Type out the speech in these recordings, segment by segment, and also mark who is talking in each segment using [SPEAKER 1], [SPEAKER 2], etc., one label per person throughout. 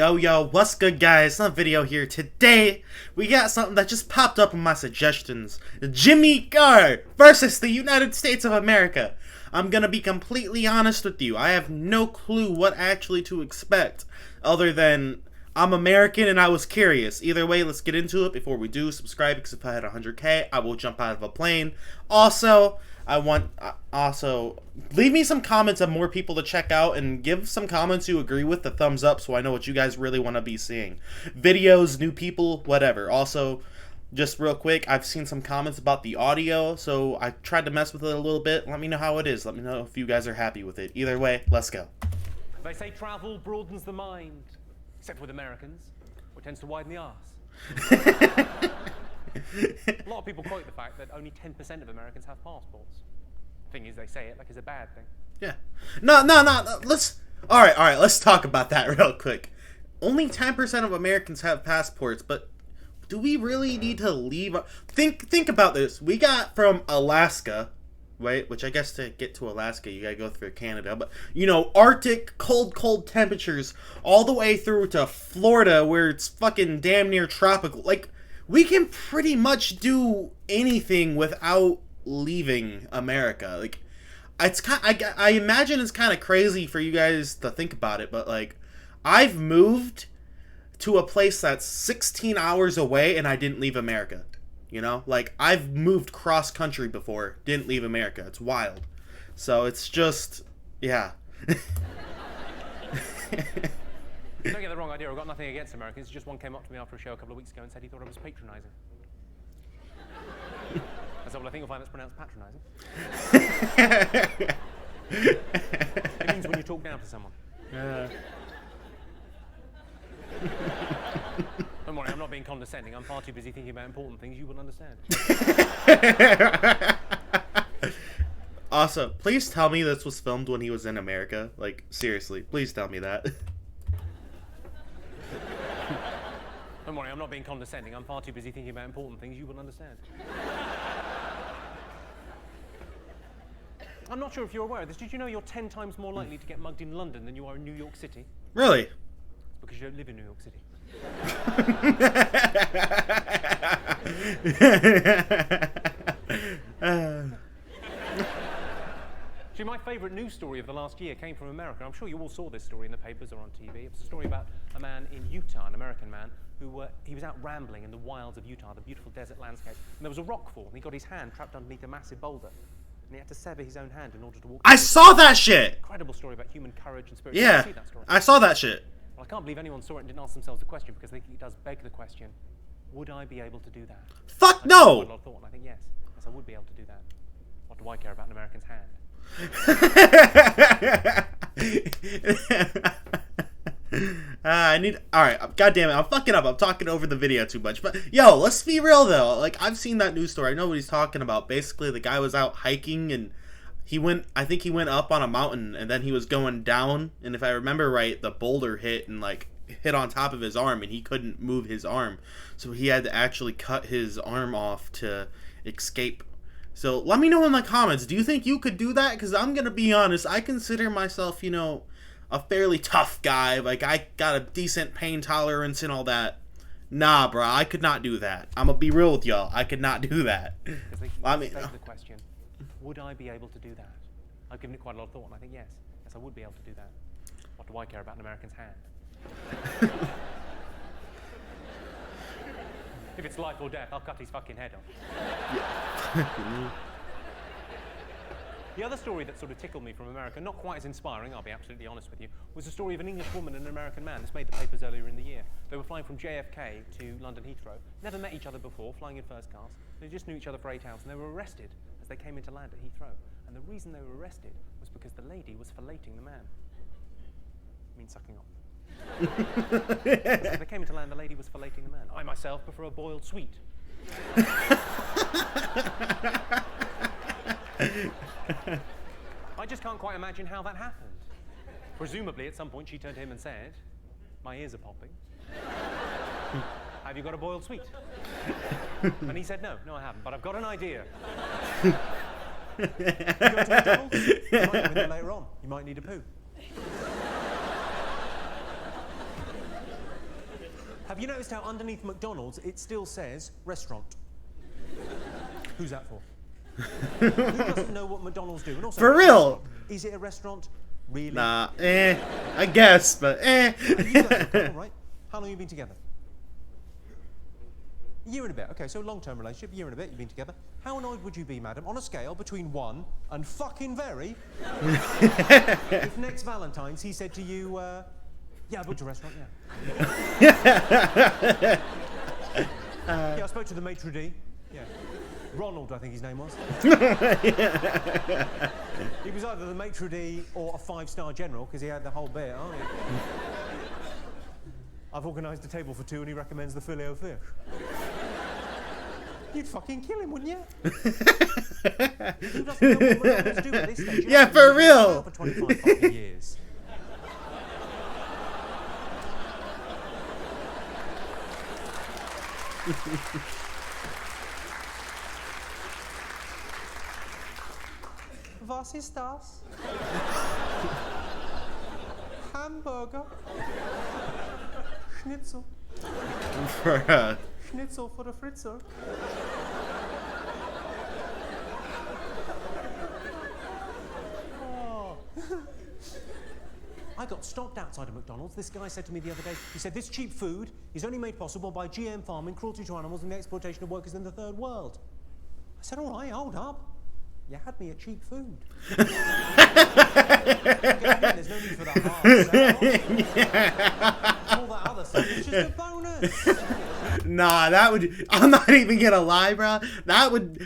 [SPEAKER 1] Yo, what's good guys? Another video here. Today, we got something that just popped up in my suggestions. Jimmy Carr versus the United States of America. I'm gonna be completely honest with you. I have no clue what actually to expect, other than I'm American and I was curious. Either way, let's get into it. Before we do, subscribe, because if I had 100k, I will jump out of a plane. Also, leave me some comments of more people to check out, and give some comments you agree with the thumbs up so I know what you guys really want to be seeing. Videos, new people, whatever. Also, just real quick, I've seen some comments about the audio, so I tried to mess with it a little bit. Let me know how it is. Let me know if you guys are happy with it. Either way, let's go.
[SPEAKER 2] They say travel broadens the mind, except with Americans, which tends to widen the arse. A lot of people quote the fact that only 10% of Americans have passports. Thing is, they say it like it's a bad thing.
[SPEAKER 1] Yeah. No. All right. Let's talk about that real quick. Only 10% of Americans have passports, but do we really need to leave? Think about this. We got from Alaska, right? Which I guess to get to Alaska, you gotta go through Canada. But, you know, Arctic, cold temperatures, all the way through to Florida, where it's fucking damn near tropical. Like, we can pretty much do anything without leaving America. Like, it's I imagine it's kind of crazy for you guys to think about it, but like, I've moved to a place that's 16 hours away and I didn't leave America. You know, like, I've moved cross country before, didn't leave America. It's wild. So it's just, yeah.
[SPEAKER 2] Don't get the wrong idea, I've got nothing against Americans. Just one came up to me after a show a couple of weeks ago and said he thought I was patronizing. I said, well, I think you'll find that's pronounced patronizing. It means when you talk down to someone. Don't worry, I'm not being condescending. I'm far too busy thinking about important things you wouldn't understand.
[SPEAKER 1] Also, please tell me this was filmed when he was in America. Like, seriously, please tell me that.
[SPEAKER 2] Don't worry, I'm not being condescending. I'm far too busy thinking about important things you wouldn't understand. I'm not sure if you're aware of this. Did you know you're 10 times more likely to get mugged in London than you are in New York City?
[SPEAKER 1] Really?
[SPEAKER 2] It's because you don't live in New York City. See, my favourite news story of the last year came from America. I'm sure you all saw this story in the papers or on TV. It was a story about a man in Utah, an American man, who he was out rambling in the wilds of Utah, the beautiful desert landscape, and there was a rock fall, and he got his hand trapped underneath a massive boulder, and he had to sever his own hand in order to walk.
[SPEAKER 1] I saw that shit!
[SPEAKER 2] Incredible story about human courage and spirit.
[SPEAKER 1] Yeah,
[SPEAKER 2] Did you see that story?
[SPEAKER 1] I saw that shit.
[SPEAKER 2] Well, I can't believe anyone saw it and didn't ask themselves the question, because I think it does beg the question, would I be able to do that?
[SPEAKER 1] Fuck
[SPEAKER 2] I
[SPEAKER 1] no!
[SPEAKER 2] quite a lot of thought, and I think yes, I would be able to do that. What do I care about an American's hand?
[SPEAKER 1] Alright, goddamn it, I'm fucking up. I'm talking over the video too much. But, yo, let's be real, though. Like, I've seen that news story. I know what he's talking about. Basically, the guy was out hiking, and I think he went up on a mountain, and then he was going down, and if I remember right, the boulder hit and, like, hit on top of his arm, and he couldn't move his arm. So he had to actually cut his arm off to escape. So let me know in the comments, do you think you could do that? Because I'm going to be honest, I consider myself, you know, a fairly tough guy. Like, I got a decent pain tolerance and all that. Nah, bro, I could not do that. I'm going to be real with y'all. I could not do that.
[SPEAKER 2] I mean, the question, would I be able to do that? I've given it quite a lot of thought, and I think yes, I would be able to do that. What do I care about an American's hand? If it's life or death, I'll cut his fucking head off. Yeah. The other story that sort of tickled me from America, not quite as inspiring, I'll be absolutely honest with you, was the story of an English woman and an American man. This made the papers earlier in the year. They were flying from JFK to London Heathrow, never met each other before, flying in first class. They just knew each other for 8 hours, and they were arrested as they came into land at Heathrow. And the reason they were arrested was because the lady was fellating the man. I mean, sucking off. So they came into land, the lady was fellating the man. I myself prefer a boiled sweet. I just can't quite imagine how that happened. Presumably, at some point, she turned to him and said, "My ears are popping. Have you got a boiled sweet?" And he said, no, I haven't, but I've got an idea. You go to McDonalds? You might go with it later on. You might need a poo. Have you noticed how underneath McDonald's it still says restaurant? Who's that for? Who doesn't know what McDonald's do? And also,
[SPEAKER 1] For real?
[SPEAKER 2] Is it a restaurant? Really?
[SPEAKER 1] Nah, I guess, but
[SPEAKER 2] And you guys are a couple, right? How long have you been together? A year and a bit. Okay, so long-term relationship, year and a bit, you've been together. How annoyed would you be, madam, on a scale between 1 and fucking very, if next Valentine's he said to you, yeah, I booked a restaurant, yeah. Yeah, I spoke to the maitre d'. Yeah. Ronald, I think his name was. He was either the maitre d' or a 5-star general, because he had the whole bit, oh yeah. I've organised a table for 2 and he recommends the filet o fish. You'd fucking kill him, wouldn't you? Who doesn't know what McDonald's do at this stage?
[SPEAKER 1] Yeah, for real.
[SPEAKER 2] For 25 fucking years. Was ist das? Hamburger. Schnitzel. Schnitzel for the fritzer. Oh. I got stopped outside of McDonald's. This guy said to me the other day, he said, this cheap food is only made possible by GM farming, cruelty to animals, and the exploitation of workers in the third world. I said, all right, hold up. You had me at cheap food. There's no need for that hard sell. All that other stuff is just a bonus.
[SPEAKER 1] Nah, that would. I'm not even gonna lie, bro. That would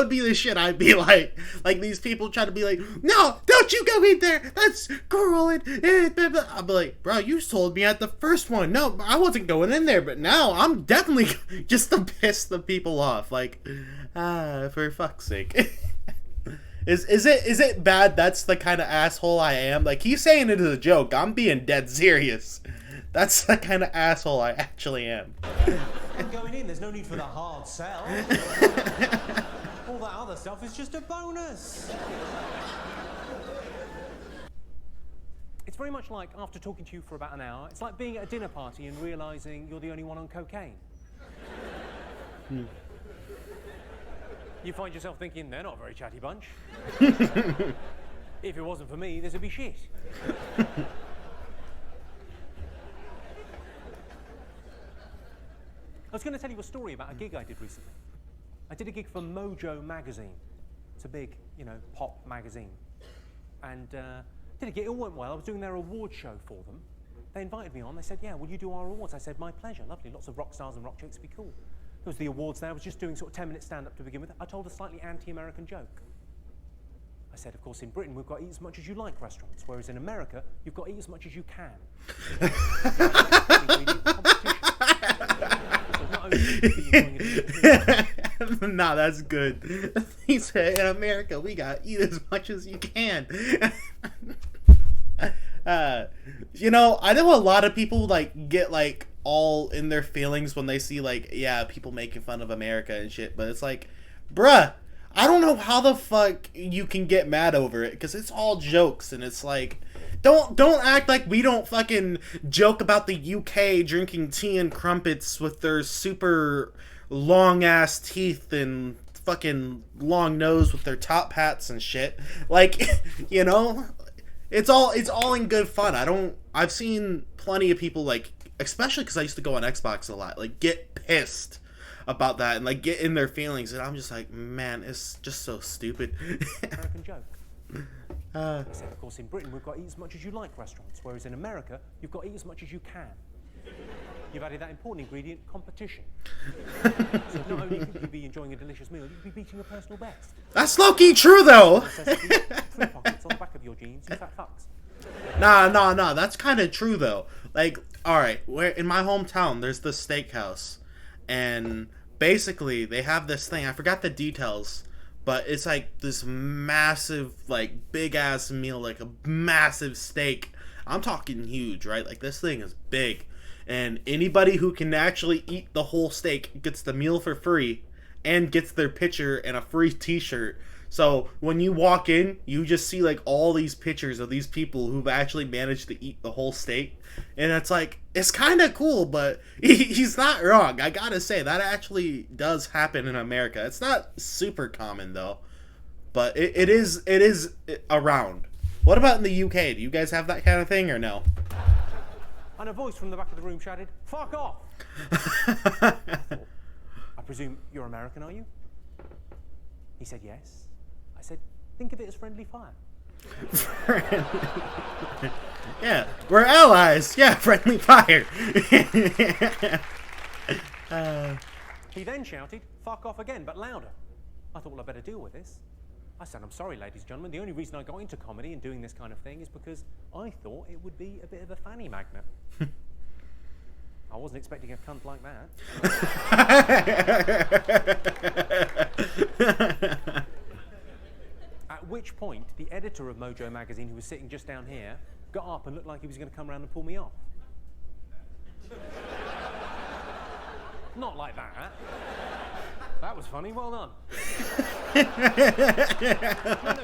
[SPEAKER 1] be the shit I'd be like. Like these people try to be like, no, don't you go in there. That's cruel. And I'd be like, bro, you told me at the first one. No, I wasn't going in there, but now I'm definitely just to piss the people off. Like, for fuck's sake. Is it bad? That's the kind of asshole I am. Like he's saying it as a joke. I'm being dead serious. That's the kind of asshole I actually am.
[SPEAKER 2] I'm going in. There's no need for the hard sell. All that other stuff is just a bonus. It's very much like after talking to you for about an hour, it's like being at a dinner party and realising you're the only one on cocaine. You find yourself thinking, they're not a very chatty bunch. If it wasn't for me, this would be shit. I was going to tell you a story about a gig I did recently. I did a gig for Mojo Magazine. It's a big, pop magazine. And did a gig, it all went well. I was doing their award show for them. They invited me on. They said, yeah, will you do our awards? I said, my pleasure, lovely. Lots of rock stars and rock chicks would be cool. There was the awards there. I was just doing sort of 10-minute stand-up to begin with. I told a slightly anti-American joke. I said, of course, in Britain, we've got to eat as much as you like restaurants, whereas in America, you've got to eat as much as you can.
[SPEAKER 1] Nah, that's good. He said, in America, we got to eat as much as you can. I know a lot of people, get, all in their feelings when they see people making fun of America and shit, but it's like, bruh, I don't know how the fuck you can get mad over it, because it's all jokes, and it's like, don't act like we don't fucking joke about the UK drinking tea and crumpets with their super long ass teeth and fucking long nose with their top hats and shit. It's all in good fun. I've seen plenty of people especially because I used to go on Xbox a lot, get pissed about that and get in their feelings, and I'm just like, man, it's just so stupid.
[SPEAKER 2] American joke. I said, of course, in Britain we've got to eat as much as you like restaurants, whereas in America you've got to eat as much as you can. You've added that important ingredient, competition. So not only could you be enjoying a delicious meal, you could be beating your personal best.
[SPEAKER 1] That's low-key true, though.
[SPEAKER 2] 3 pockets on the back of your jeans, you fat fucks.
[SPEAKER 1] Nah, that's kind of true, though. Alright, in my hometown, there's this steakhouse, and basically, they have this thing, I forgot the details, but it's this massive, big-ass meal, a massive steak. I'm talking huge, right? This thing is big, and anybody who can actually eat the whole steak gets the meal for free, and gets their picture and a free t-shirt. So when you walk in, you just see like all these pictures of these people who've actually managed to eat the whole steak, and it's like it's kind of cool. But he's not wrong. I gotta say that actually does happen in America. It's not super common though, but it is around. What about in the UK? Do you guys have that kind of thing or no?
[SPEAKER 2] And a voice from the back of the room shouted, "Fuck off!" I presume you're American, are you? He said yes. I said, think of it as friendly fire.
[SPEAKER 1] Yeah, we're allies. Yeah, friendly fire.
[SPEAKER 2] He then shouted, "Fuck off" again, but louder. I thought, well, I better deal with this. I said, I'm sorry, ladies and gentlemen, the only reason I got into comedy and doing this kind of thing is because I thought it would be a bit of a fanny magnet. I wasn't expecting a cunt like that. At which point, the editor of Mojo Magazine, who was sitting just down here, got up and looked like he was going to come around and pull me off. Not like that. That was funny, well done. No,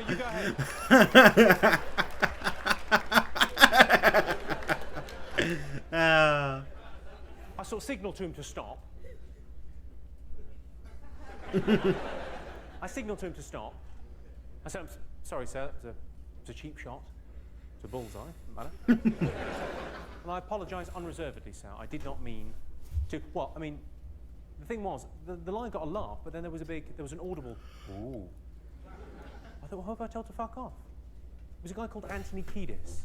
[SPEAKER 2] you go ahead. I sort of signalled to him to stop. I signalled to him to stop. I said, I'm sorry, sir, it was a cheap shot. It's a bullseye, doesn't matter. And I apologise unreservedly, sir. I did not mean to. Well, I mean, the thing was, the line got a laugh, but then there was an audible, ooh. I thought, well, who have I told to fuck off? It was a guy called Anthony Kiedis.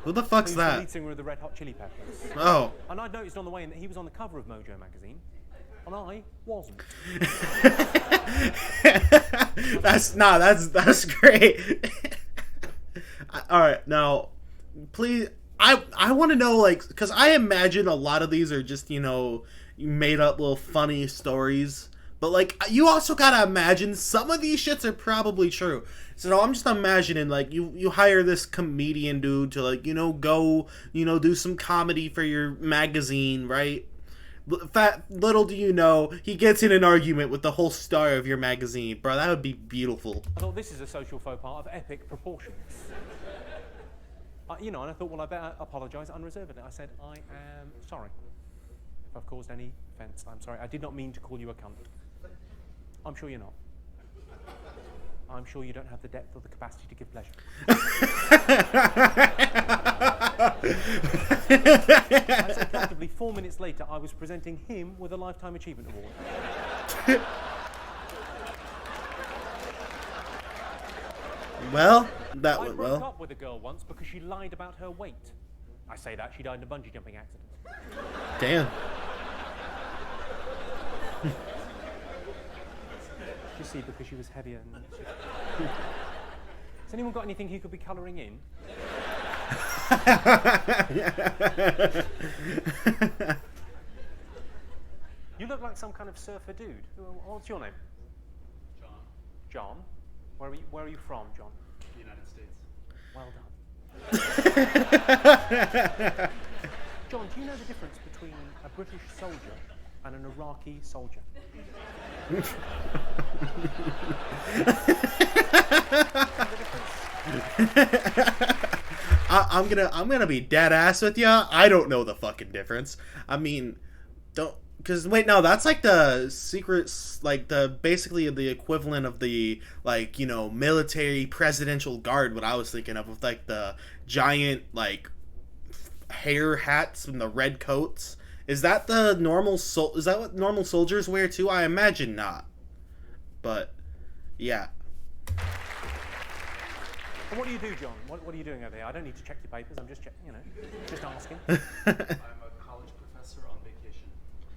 [SPEAKER 1] Who the fuck's
[SPEAKER 2] He's
[SPEAKER 1] that?
[SPEAKER 2] the lead singer of the Red Hot Chili Peppers.
[SPEAKER 1] Oh.
[SPEAKER 2] And I'd noticed on the way in that he was on the cover of Mojo Magazine, and I wasn't.
[SPEAKER 1] That's great. All right, now, please, I want to know, like, because I imagine a lot of these are just, you know, made up little funny stories. But, like, you also gotta imagine some of these shits are probably true. So I'm just imagining, like, you hire this comedian dude to, like, you know, go, you know, do some comedy for your magazine, right? Little do you know, he gets in an argument with the whole star of your magazine. Bro, that would be beautiful.
[SPEAKER 2] I thought, this is a social faux pas of epic proportions. You know, and I thought, well, I better apologise unreservedly. I said, I am sorry. If I've caused any offence, I'm sorry. I did not mean to call you a cunt. I'm sure you're not. I'm sure you don't have the depth or the capacity to give pleasure. I said, comfortably, 4 minutes later, I was presenting him with a Lifetime Achievement Award.
[SPEAKER 1] Well, that went
[SPEAKER 2] I broke
[SPEAKER 1] well.
[SPEAKER 2] up with a girl once because she lied about her weight. I say that, she died in a bungee jumping accident.
[SPEAKER 1] Damn.
[SPEAKER 2] You see, because she was heavier than she... Has anyone got anything he could be colouring in? You look like some kind of surfer dude. What's your name?
[SPEAKER 3] John.
[SPEAKER 2] John? Where are you from, John?
[SPEAKER 3] The United States.
[SPEAKER 2] Well done. John, do you know the difference between a British soldier and an Iraqi soldier?
[SPEAKER 1] I'm gonna be dead ass with ya. I don't know the fucking difference. I mean, because wait, no, that's like the secrets, like basically the equivalent of the, like, you know, military presidential guard. What I was thinking of with like the giant like hair hats and the red coats. Is that the normal is that what normal soldiers wear too? I imagine not. But yeah.
[SPEAKER 2] And what do you do, John? What are you doing over here? I don't need to check your papers. I'm just checking, you know, just asking.
[SPEAKER 3] I'm a college professor on vacation.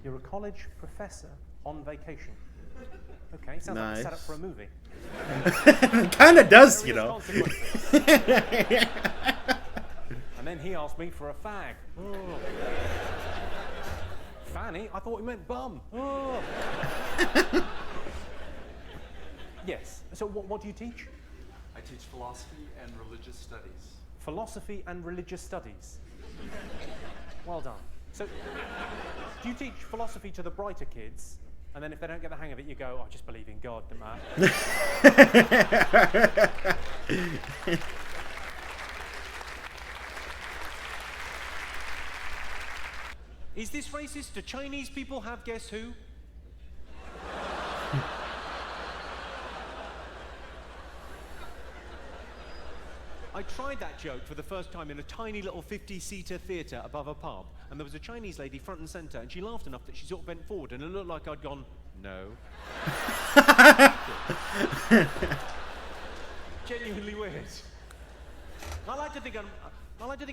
[SPEAKER 2] You're a college professor on vacation. Okay, sounds like a setup for a movie.
[SPEAKER 1] Kind of does,
[SPEAKER 2] There
[SPEAKER 1] you
[SPEAKER 2] is
[SPEAKER 1] know.
[SPEAKER 2] consequences. And then he asked me for a fag. Oh. Fanny? I thought he meant bum. Oh. Yes. So what do you teach?
[SPEAKER 3] I teach philosophy and religious studies.
[SPEAKER 2] Philosophy and religious studies. Well done. So, do you teach philosophy to the brighter kids And then if they don't get the hang of it, you go, oh, just believe in God, doesn't matter. Is this racist? Do Chinese people have guess who? I tried that joke for the first time in a tiny little 50-seater theatre above a pub, and there was a Chinese lady front and centre, and she laughed enough that she sort of bent forward, and it looked like I'd gone, no. Genuinely weird. I like to think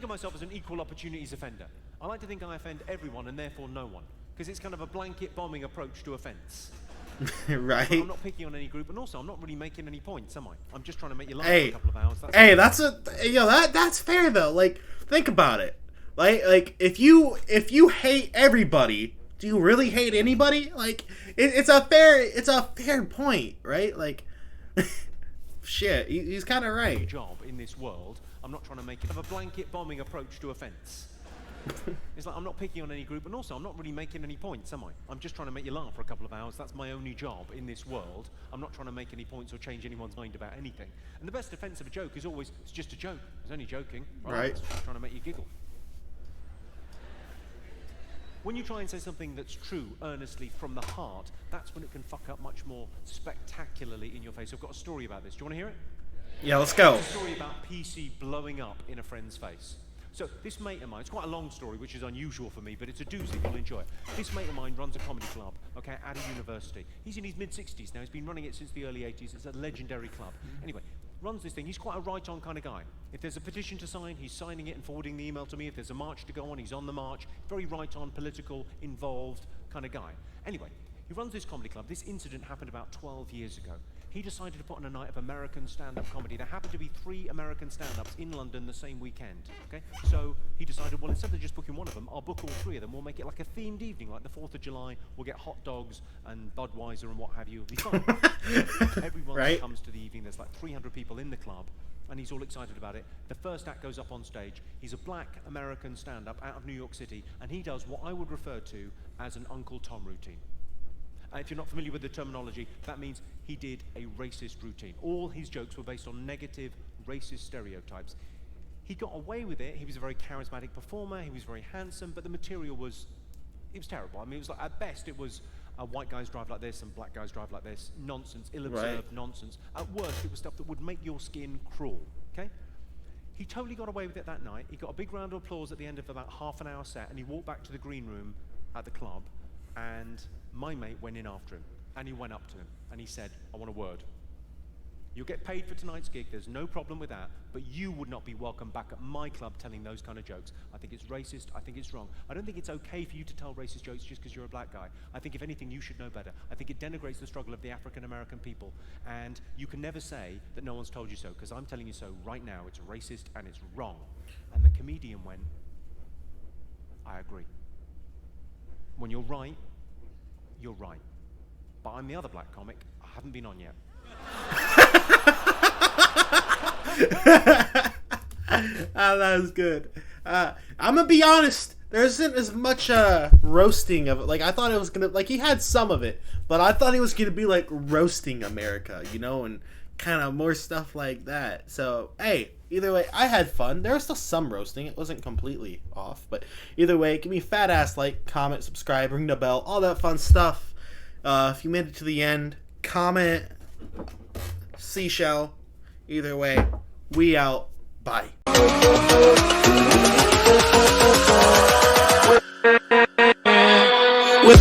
[SPEAKER 2] of myself as an equal opportunities offender. I like to think I offend everyone and therefore no one, because it's kind of a blanket bombing approach to offence.
[SPEAKER 1] Right.
[SPEAKER 2] I'm not picking on any group, and also I'm not really making any points, am I? I'm just trying to make you laugh
[SPEAKER 1] Hey.
[SPEAKER 2] for a couple of hours.
[SPEAKER 1] That's fair though. Like, think about it. Like if you hate everybody, do you really hate anybody? Like, it's a fair point, right? Like, shit, he's kind of right.
[SPEAKER 2] Job in this world. I'm not trying to make it of a blanket bombing approach to offence. It's like I'm not picking on any group, and also I'm not really making any points, am I? I'm just trying to make you laugh for a couple of hours. That's my only job in this world. I'm not trying to make any points or change anyone's mind about anything. And the best defence of a joke is always, it's just a joke. I was only joking.
[SPEAKER 1] Right.
[SPEAKER 2] It's just trying to make you giggle. When you try and say something that's true, earnestly, from the heart, that's when it can fuck up much more spectacularly in your face. I've got a story about this. Do you want to hear it?
[SPEAKER 1] Yeah, let's go.
[SPEAKER 2] It's a story about PC blowing up in a friend's face. So this mate of mine, it's quite a long story, which is unusual for me, but it's a doozy, you'll enjoy it. This mate of mine runs a comedy club, okay, at a university. He's in his mid-60s now, he's been running it since the early 80s, it's a legendary club. Anyway, runs this thing, he's quite a right-on kind of guy. If there's a petition to sign, he's signing it and forwarding the email to me. If there's a march to go on, he's on the march. Very right-on, political, involved kind of guy. Anyway, he runs this comedy club. This incident happened about 12 years ago. He decided to put on a night of American stand-up comedy. There happened to be 3 American stand-ups in London the same weekend, okay? So he decided, well, instead of just booking one of them, I'll book all 3 of them. We'll make it like a themed evening, like the 4th of July. We'll get hot dogs and Budweiser and what have you. It'll be fun. Everyone
[SPEAKER 1] Right.
[SPEAKER 2] comes to the evening. There's like 300 people in the club, and he's all excited about it. The first act goes up on stage. He's a black American stand-up out of New York City, and he does what I would refer to as an Uncle Tom routine. If you're not familiar with the terminology, that means he did a racist routine. All his jokes were based on negative racist stereotypes. He got away with it. He was a very charismatic performer. He was very handsome, but the material was terrible. I mean, it was like, at best, it was white guys drive like this and black guys drive like this. Nonsense, ill-observed nonsense. At worst, it was stuff that would make your skin crawl, okay? He totally got away with it that night. He got a big round of applause at the end of about half an hour set, and he walked back to the green room at the club, and my mate went in after him, and he went up to him, and he said, I want a word. You'll get paid for tonight's gig, there's no problem with that, but you would not be welcome back at my club telling those kind of jokes. I think it's racist, I think it's wrong. I don't think it's okay for you to tell racist jokes just because you're a black guy. I think if anything, you should know better. I think it denigrates the struggle of the African American people, and you can never say that no one's told you so, because I'm telling you so right now. It's racist and it's wrong. And the comedian went, I agree. When you're right, you're right. But I'm the other black comic. I haven't been on yet.
[SPEAKER 1] That was good. I'm gonna be honest. There isn't as much roasting of it. Like, I thought it was gonna, like, he had some of it, but I thought he was gonna be like roasting America, you know, and kind of more stuff like that. So, hey, either way, I had fun. There was still some roasting. It wasn't completely off, but either way, give me a fat ass like, comment, subscribe, ring the bell, all that fun stuff. If you made it to the end, comment, seashell. Either way, we out. Bye. With